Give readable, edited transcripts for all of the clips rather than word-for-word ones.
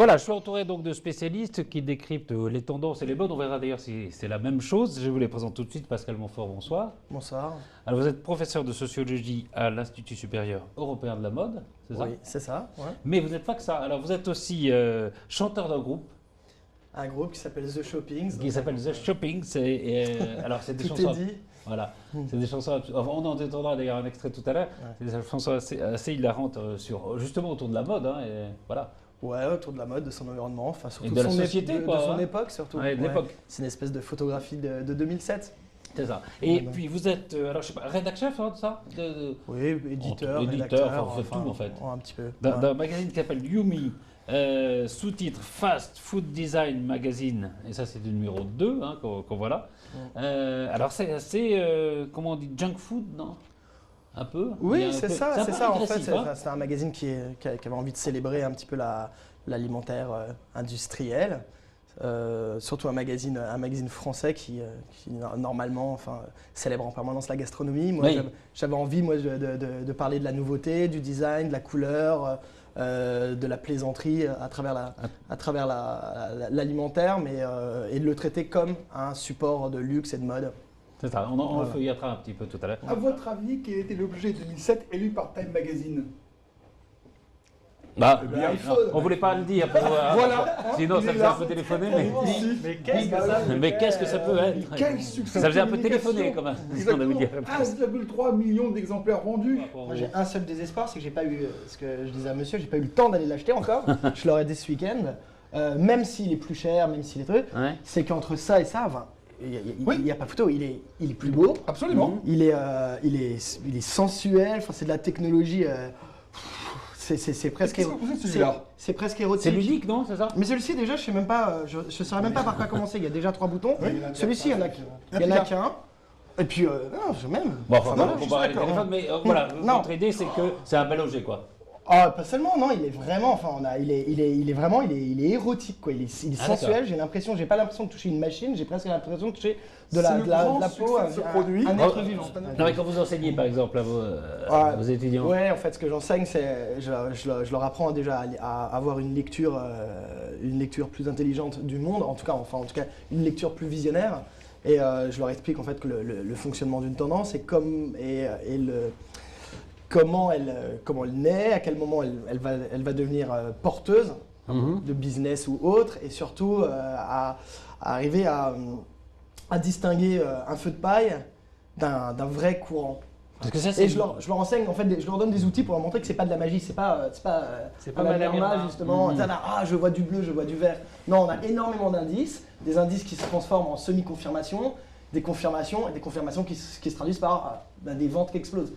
Voilà, je suis entouré donc de spécialistes qui décryptent les tendances et les modes. On verra d'ailleurs si c'est la même chose. Je vous les présente tout de suite. Pascal Montfort, bonsoir. Bonsoir. Alors vous êtes professeur de sociologie à l'Institut supérieur européen de la mode, c'est ça? Oui, c'est ça. Ouais. Mais vous n'êtes pas que ça. Alors vous êtes aussi chanteur d'un groupe Un groupe qui s'appelle The Shoppings. qui s'appelle The Shopping. Alors c'est des Tout chansons. est dit. Voilà, c'est des chansons. On en entendra d'ailleurs un extrait tout à l'heure. Ouais. C'est des chansons assez hilarantes justement autour de la mode. Et voilà. Ouais, autour de la mode, de son environnement, enfin surtout de la son société, de quoi, son hein. époque surtout. Ouais, de l'époque. C'est une espèce de photographie de 2007. C'est ça. Et Ouais, puis vous êtes, alors je sais pas, rédac chef de ça Oui, éditeur, éditeur, rédacteur, enfin, vous faites tout, en fait. Un petit peu. d'un magazine qui s'appelle Yumi, sous-titre Fast Food Design Magazine, et ça c'est du numéro 2 qu'on voit là. Alors c'est assez, comment on dit, junk food, non? Un peu? Oui, c'est ça, un c'est peu ça. En fait, agressif, hein. c'est un magazine qui avait envie de célébrer un petit peu l'alimentaire industriel. Surtout un magazine français qui normalement célèbre en permanence la gastronomie. Moi, Oui. j'avais envie de parler de la nouveauté, du design, de la couleur, de la plaisanterie à travers l'alimentaire, et de le traiter comme un support de luxe et de mode. C'est ça, on le feuilletera un petit peu tout à l'heure. À votre avis, quel était l'objet 2007 élu par Time Magazine? Bah, bien, iPhone. on voulait pas le dire, pour, Voilà. sinon Il ça est faisait là. un peu téléphoner, Mais qu'est-ce que ça peut être? Quel succès Ça faisait de un peu téléphoner quand même, ce qu'on avait dit. Exactement. 1,3 million d'exemplaires vendus. Moi, j'ai un seul désespoir, c'est que j'ai pas eu, ce que je disais à monsieur, j'ai pas eu le temps d'aller l'acheter encore. Je l'aurais dit ce week-end. Même s'il est plus cher, même s'il est truc, Ouais. c'est qu'entre ça et ça, il y a pas photo. Il est plus beau. Absolument. Il est sensuel. Enfin, c'est de la technologie. C'est presque. Qu'est-ce que vous faites, celui-là? C'est presque érotique. C'est ludique, non? C'est ça? Mais celui-ci déjà, je sais même pas. Je saurais même pas par quoi commencer. Il y a déjà 3 boutons. Oui. Celui-ci, il y en a qu'un. Et puis, non, je même. Bon, enfin, voilà, on je suis va les d'accord. téléphones, mais voilà, Non. votre idée c'est que c'est un bel objet, quoi. Ah, pas seulement, non, il est vraiment, il est vraiment, il est érotique, quoi. Il est Ah, sensuel. J'ai pas l'impression de toucher une machine. J'ai presque l'impression de toucher de C'est la le grand peau, succès de ce produit. un être vivant. Non, mais quand vous enseignez par exemple à vos étudiants. Ouais, en fait, ce que j'enseigne, c'est, je leur apprends déjà à avoir une lecture plus intelligente du monde, en tout cas, une lecture plus visionnaire. Et je leur explique en fait que le fonctionnement d'une tendance et comment elle naît, à quel moment elle va devenir porteuse de business ou autre, et surtout à arriver à distinguer un feu de paille d'un vrai courant. Parce que ça, c'est Et je leur enseigne, en fait, je leur donne des outils pour leur montrer que c'est pas de la magie, c'est pas Madame Irma, Irma. justement. Je vois du bleu, je vois du vert. Non, on a énormément d'indices, des indices qui se transforment en semi-confirmations, des confirmations qui se traduisent par des ventes qui explosent.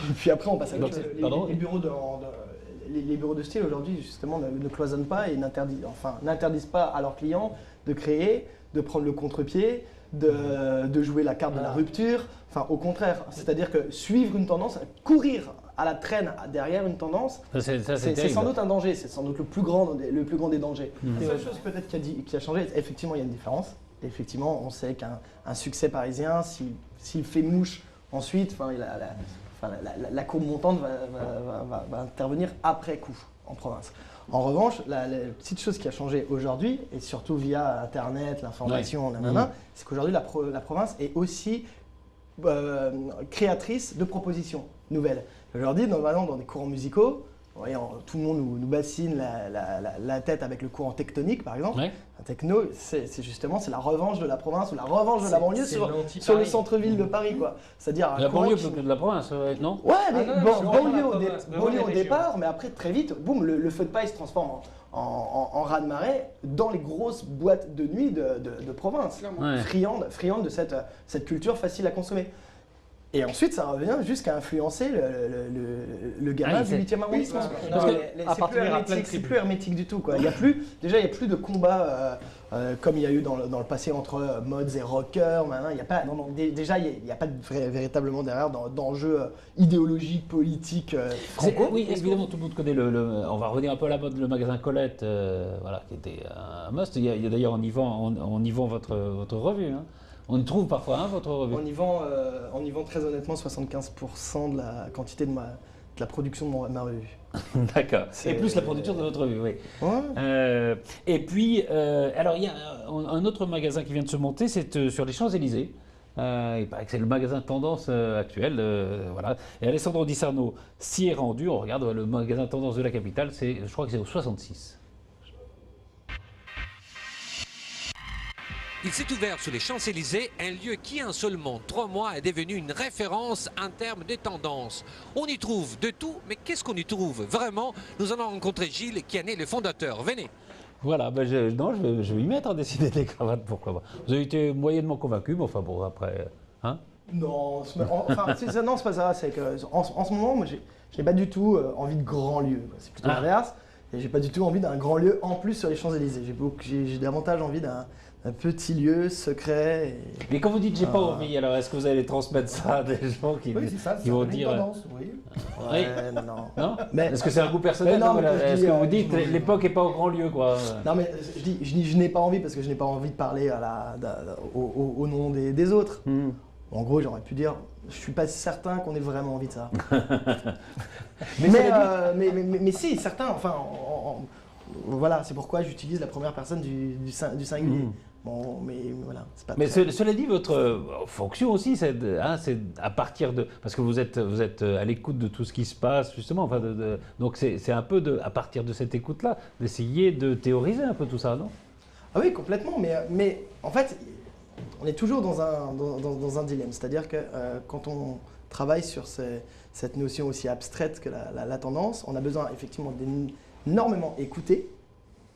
Et puis après, on passe à Donc, l'autre. pardon Les bureaux de style aujourd'hui, justement, ne cloisonnent pas et n'interdisent pas à leurs clients de créer, de prendre le contre-pied, de jouer la carte de la rupture. Enfin, au contraire, c'est-à-dire que suivre une tendance, courir à la traîne derrière une tendance, c'est sans doute un danger, c'est sans doute le plus grand des dangers. La seule chose peut-être qui a changé, effectivement, il y a une différence. Effectivement, on sait qu'un succès parisien, s'il fait mouche ensuite, la courbe montante va intervenir après coup en province. En revanche, la petite chose qui a changé aujourd'hui, et surtout via Internet, l'information, c'est qu'aujourd'hui la province est aussi créatrice de propositions nouvelles. Aujourd'hui, dans des courants musicaux, tout le monde nous bassine la tête avec le courant tectonique, par exemple. Ouais. Un techno, c'est justement la revanche de la province ou la revanche de la banlieue sur le centre-ville de Paris, quoi. C'est-à-dire un La courant banlieue qui- plutôt que de la province, non? Ouais, mais non, banlieue la au région. départ, mais après très vite, boum, le feu de paille se transforme en raz-de-marée dans les grosses boîtes de nuit de province, Ouais. friandes de cette culture facile à consommer. Et ensuite, ça revient jusqu'à influencer le gamin du 8e arrondissement. Parce que c'est plus hermétique du tout, quoi. Il y a plus de combat comme il y a eu dans le passé entre mods et rockers. Il y a pas, il n'y a pas véritablement derrière d'enjeux idéologiques, politiques. Oui, évidemment, tout le monde connaît on va revenir un peu à la mode, le magasin Colette, qui était un must. Il y a d'ailleurs, on y vend votre revue. Hein. On y trouve parfois votre revue. On y vend très honnêtement 75% de la quantité de la production de ma revue. D'accord. Et C'est- plus la production de votre revue, oui. Ouais. Et puis, alors il y a un autre magasin qui vient de se monter, c'est sur les Champs-Élysées. Il paraît que c'est le magasin tendance actuel. Voilà. Et Alessandro Di Sarno s'y est rendu. On regarde le magasin tendance de la capitale, je crois que c'est au 66. Il s'est ouvert sur les Champs-Élysées, un lieu qui en seulement 3 mois est devenu une référence en termes de tendances. On y trouve de tout, mais qu'est-ce qu'on y trouve vraiment? Nous allons rencontrer Gilles qui en est le fondateur. Venez. Voilà, ben je vais y mettre, décider des cravates, pourquoi pas. Vous avez été moyennement convaincu, mais enfin bon, après... Hein. Non, non, c'est pas ça. C'est que en ce moment, moi, j'ai pas du tout envie de grands lieux. C'est plutôt l'inverse. Et j'ai pas du tout envie d'un grand lieu en plus sur les Champs-Élysées. J'ai davantage envie d'un petit lieu secret. Mais quand vous dites j'ai pas envie, alors est-ce que vous allez transmettre ça à des gens qui vont dire tendance, oui. Ouais, non. Mais est-ce que c'est un goût personnel? Est-ce que vous dites l'époque est pas au grand lieu, quoi? Non, mais je dis je n'ai pas envie parce que je n'ai pas envie de parler au nom des autres. En gros, j'aurais pu dire, je suis pas certain qu'on ait vraiment envie de ça. mais si, certains, enfin, voilà, c'est pourquoi j'utilise la première personne du singulier. Bon, mais voilà, c'est pas. Mais cela dit, votre fonction aussi, c'est à partir de, parce que vous êtes à l'écoute de tout ce qui se passe justement. Enfin, donc c'est un peu à partir de cette écoute-là, d'essayer de théoriser un peu tout ça, non? Ah oui, complètement. Mais en fait, on est toujours dans un dilemme. C'est-à-dire que quand on travaille sur cette notion aussi abstraite que la tendance, on a besoin effectivement d'énormément écouter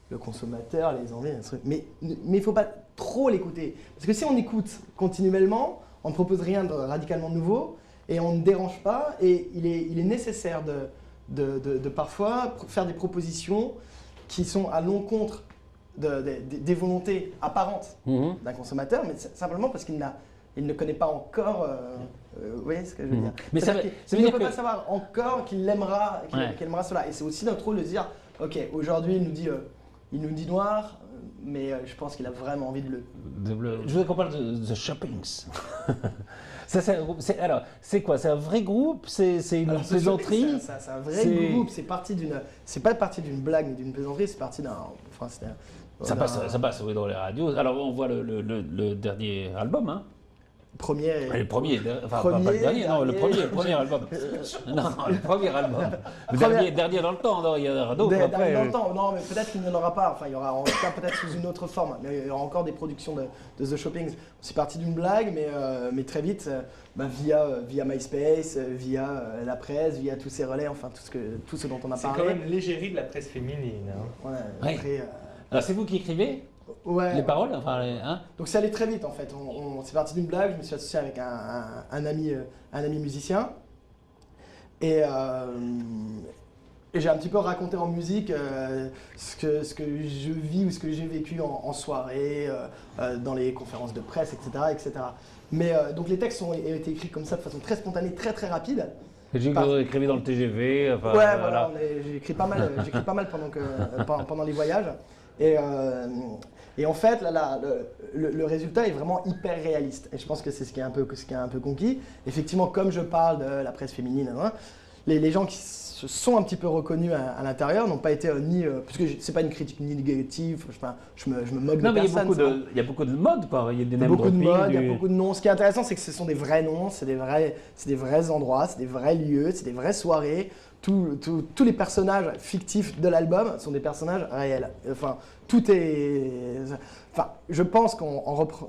le consommateur, les envies, mais il ne faut pas trop l'écouter. Parce que si on écoute continuellement, on ne propose rien de radicalement nouveau et on ne dérange pas. Et il est nécessaire de parfois faire des propositions qui sont à l'encontre des volontés apparentes d'un consommateur, mais simplement parce qu'il ne connaît pas encore. Vous voyez ce que je veux dire? Mais il ne peut pas savoir encore qu'il aimera cela. Et c'est aussi notre rôle de dire, ok, aujourd'hui il nous dit noir, mais je pense qu'il a vraiment envie de bleu. Je voudrais qu'on parle de The Shoppings. Alors, c'est quoi? C'est un vrai groupe? C'est une plaisanterie? C'est un vrai groupe. C'est pas parti d'une blague ni d'une plaisanterie, c'est parti d'un. Enfin, ça passe oui, dans les radios. Alors, on voit le dernier album, hein? Le premier album. Non, le premier album. Le dernier dans le temps, non, il y en aura d'autres après. Dans le temps, non, mais peut-être qu'il n'y en aura pas. Enfin, il y aura en tout cas peut-être sous une autre forme. Mais il y aura encore des productions de The Shoppings. C'est parti d'une blague, mais très vite, via MySpace, via la presse, via tous ces relais, enfin tout ce dont on a parlé. C'est quand même l'égérie de la presse féminine. Hein. Ouais, après, alors c'est vous qui écrivez? Ouais. Les paroles, enfin, Donc ça allait très vite en fait. C'est parti d'une blague. Je me suis associé avec un ami musicien et j'ai un petit peu raconté en musique ce que je vis ou ce que j'ai vécu en soirée, dans les conférences de presse, etc. Mais donc les textes ont été écrits comme ça de façon très spontanée, très très rapide. J'ai écrit dans le TGV. Enfin, ouais, voilà. J'ai écrit pas mal pendant les voyages. Et en fait, le résultat est vraiment hyper réaliste. Et je pense que c'est ce qui est un peu conquis. Effectivement, comme je parle de la presse féminine, les gens qui se sont un petit peu reconnus à l'intérieur n'ont pas été parce que c'est pas une critique ni négative. Je me moque de personne. Il y a beaucoup de modes, il y a des il y a beaucoup de modes, il y a beaucoup de noms. Ce qui est intéressant, c'est que ce sont des vrais noms, c'est des vrais endroits, c'est des vrais lieux, c'est des vraies soirées. Tous les personnages fictifs de l'album sont des personnages réels. Enfin, tout est. Enfin, je pense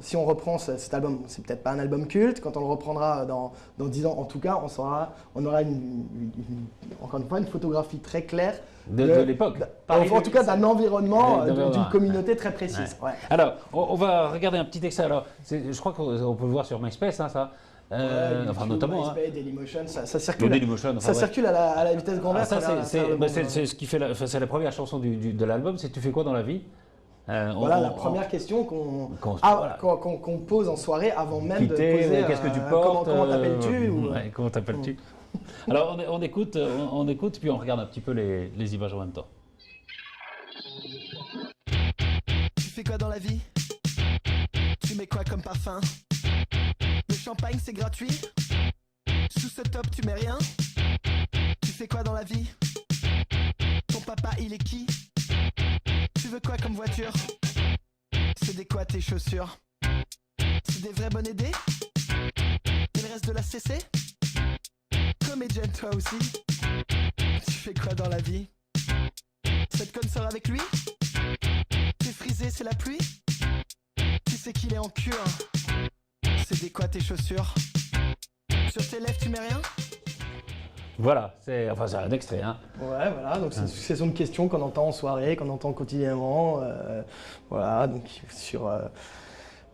si on reprend cet album, c'est peut-être pas un album culte. Quand on le reprendra dans 10 ans, en tout cas, on aura encore une fois une photographie très claire de l'époque. En tout cas, d'un environnement, d'une communauté très précise. Ouais. Alors, on va regarder un petit extrait. Alors, je crois qu'on peut le voir sur MySpace, hein, ça. YouTube, notamment MySpace, Dailymotion, ça circule. Dailymotion, ça circule à la vitesse grand V. C'est ce qui fait c'est la première chanson de l'album. C'est Tu fais quoi dans la vie? Voilà la première question qu'on pose en soirée avant même de poser. Qu'est-ce que tu portes? Comment t'appelles-tu Comment t'appelles-tu? Alors on écoute, puis on regarde un petit peu les images en même temps. Tu fais quoi dans la vie? Tu mets quoi comme parfum? Le champagne c'est gratuit? Sous ce top tu mets rien? Tu fais quoi dans la vie? Ton papa il est qui? Tu veux quoi comme voiture? C'est des quoi tes chaussures? C'est des vrais bonnes idées? Et le reste de la CC? Comédienne toi aussi? Tu fais quoi dans la vie? Cette conne sort avec lui? T'es frisé, c'est la pluie? Tu sais qu'il est en cure? C'est des quoi tes chaussures? Sur tes lèvres tu mets rien? Voilà, c'est un extrait. Hein. Ouais, voilà, donc c'est une succession de questions qu'on entend en soirée, qu'on entend quotidiennement. Voilà, donc sur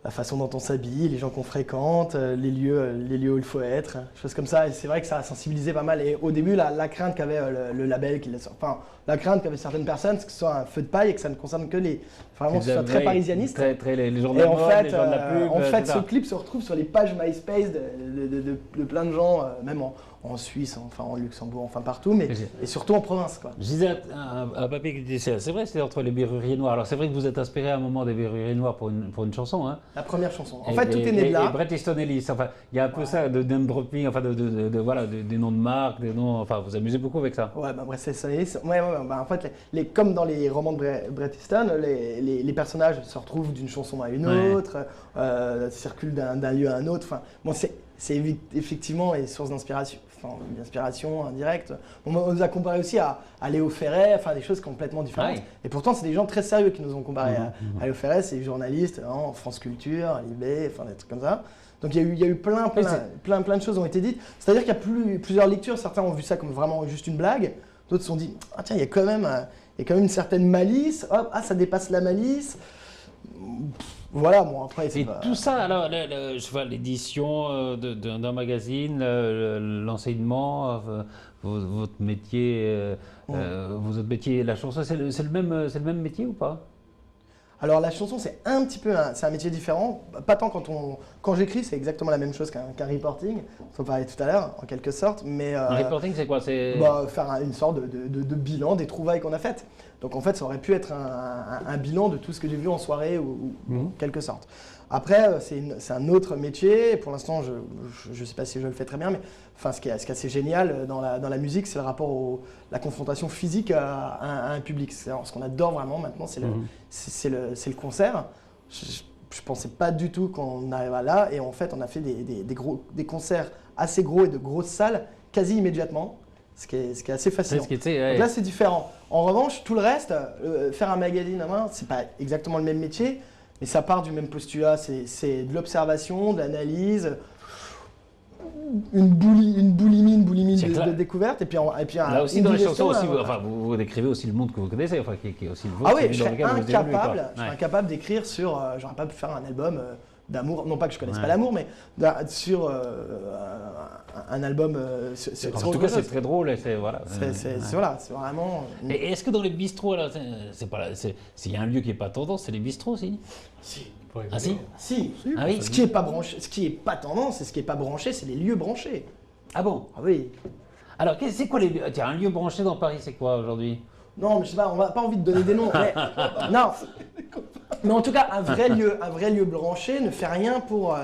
la façon dont on s'habille, les gens qu'on fréquente, les lieux où il faut être, choses comme ça. Et c'est vrai que ça a sensibilisé pas mal. Et au début, la crainte qu'avait le label, la crainte qu'avaient certaines personnes, c'est que ce soit un feu de paille et que ça ne concerne que vraiment, que ce soit très parisianiste. Les gens de Et la en mode, fait, les gens de la pub, ce clip se retrouve sur les pages MySpace de plein de gens, même en Suisse, enfin en Luxembourg, enfin partout, mais et surtout en province, quoi. Je disais à papy qui disait, c'est vrai, c'est entre les Berruriers Noirs. Alors c'est vrai que vous êtes inspiré à un moment des Berruriers Noirs pour une chanson. Hein. La première chanson. En fait, tout est né de là. Et Bret Easton Ellis, enfin, il y a un peu ça de name dropping, enfin, voilà, des noms de marques, des noms, enfin, vous amusez beaucoup avec ça. Ouais, Bret Easton Ellis. Ouais, en fait, comme dans les romans de Bret Easton, les personnages se retrouvent d'une chanson à une autre, circulent d'un lieu à un autre. Enfin, bon, c'est effectivement une source d'inspiration. Enfin, une inspiration indirecte. On nous a comparé aussi à Léo Ferré, enfin des choses complètement différentes. Ouais. Et pourtant, c'est des gens très sérieux qui nous ont comparé à Léo Ferré, c'est des journalistes, hein, France Culture, Libé, enfin des trucs comme ça. Donc il y a eu plein de choses ont été dites. C'est-à-dire qu'il y a plusieurs lectures. Certains ont vu ça comme vraiment juste une blague. D'autres se sont dit, ah tiens, il y a quand même une certaine malice. Hop, ça dépasse la malice. Voilà, bon après c'est tout ça, alors je vois l'édition d'un magazine, l'enseignement, votre métier, votre métier, la chanson, c'est le même métier ou pas? Alors la chanson c'est un petit peu c'est un métier différent, pas tant quand j'écris, c'est exactement la même chose qu'un reporting, on en parlait tout à l'heure en quelque sorte, mais un reporting c'est quoi? C'est faire une sorte de bilan des trouvailles qu'on a faites. Donc en fait ça aurait pu être un bilan de tout ce que j'ai vu en soirée ou en quelque sorte. Après c'est un autre métier, pour l'instant je sais pas si je le fais très bien, mais enfin ce qui est assez génial dans la musique, c'est le rapport la confrontation physique à un public. Ce qu'on adore vraiment maintenant, c'est le concert. Je pensais pas du tout qu'on arriverait là, et en fait on a fait des concerts assez gros et de grosses salles quasi immédiatement, ce qui est assez fascinant. Donc là c'est différent. En revanche, tout le reste, faire un magazine à main, c'est pas exactement le même métier, mais ça part du même postulat, c'est de l'observation, de l'analyse, une boulimie de découverte, et puis là aussi dans les chansons aussi, vous décrivez aussi le monde que vous connaissez, enfin qui est aussi le vôtre. Ah oui, je serais incapable d'écrire sur, j'aurais pas pu faire un album d'amour, non pas que je connaisse pas l'amour, mais sur un album. En tout cas, c'est très drôle, c'est voilà. C'est vraiment. Et est-ce que dans les bistrots, là, s'il y a un lieu qui est pas tendance, c'est les bistrots aussi? Si. Ah si? Si. Ah oui. Ce qui est pas branché, ce qui est pas tendance, et ce qui est pas branché, c'est les lieux branchés. Ah bon? Ah oui. Alors, c'est quoi les lieux? Tiens, un lieu branché dans Paris, c'est quoi aujourd'hui? Non, mais je sais pas, on n'a pas envie de donner des noms. Non. Mais en tout cas, un vrai lieu branché ne fait rien pour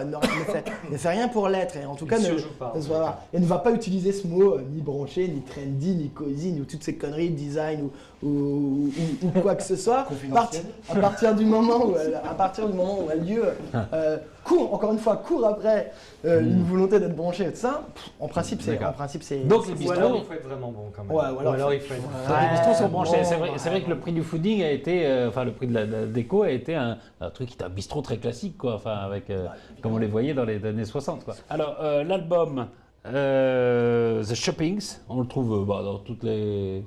ne fait rien pour l'être, et en tout cas ne va pas utiliser ce mot ni branché, ni trendy, ni cozy, ni toutes ces conneries de design ou quoi que ce soit. À partir du moment où un lieu court après une volonté d'être branché et tout ça, en principe c'est. Donc les bistrots, alors il faut être vraiment bon quand même. Ouais, ou alors il faut être. Les bistrots sont branchés. C'est vrai que le prix du fooding a été, le prix de la déco a été un truc qui était un bistrot très classique, quoi. Enfin avec comme on les voyait dans les années 60, quoi. Alors l'album The Shoppings, on le trouve dans toutes les.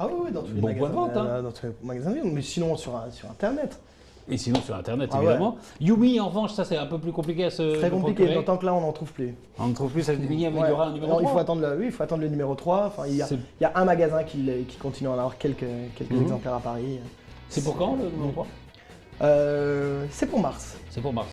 Ah oui, dans tous les magasins de vente, dans tous les magasins, mais sinon sur Internet. Et sinon sur Internet, évidemment. Ouais. Yumi, en revanche, ça c'est un peu plus compliqué à se très compliqué, d'autant que là on n'en trouve plus. On ne trouve plus, il y aura un numéro 3. Il faut attendre le numéro 3. Enfin, il y a un magasin qui continue à en avoir quelques exemplaires à Paris. C'est pour quand le numéro 3 C'est pour mars. C'est pour mars.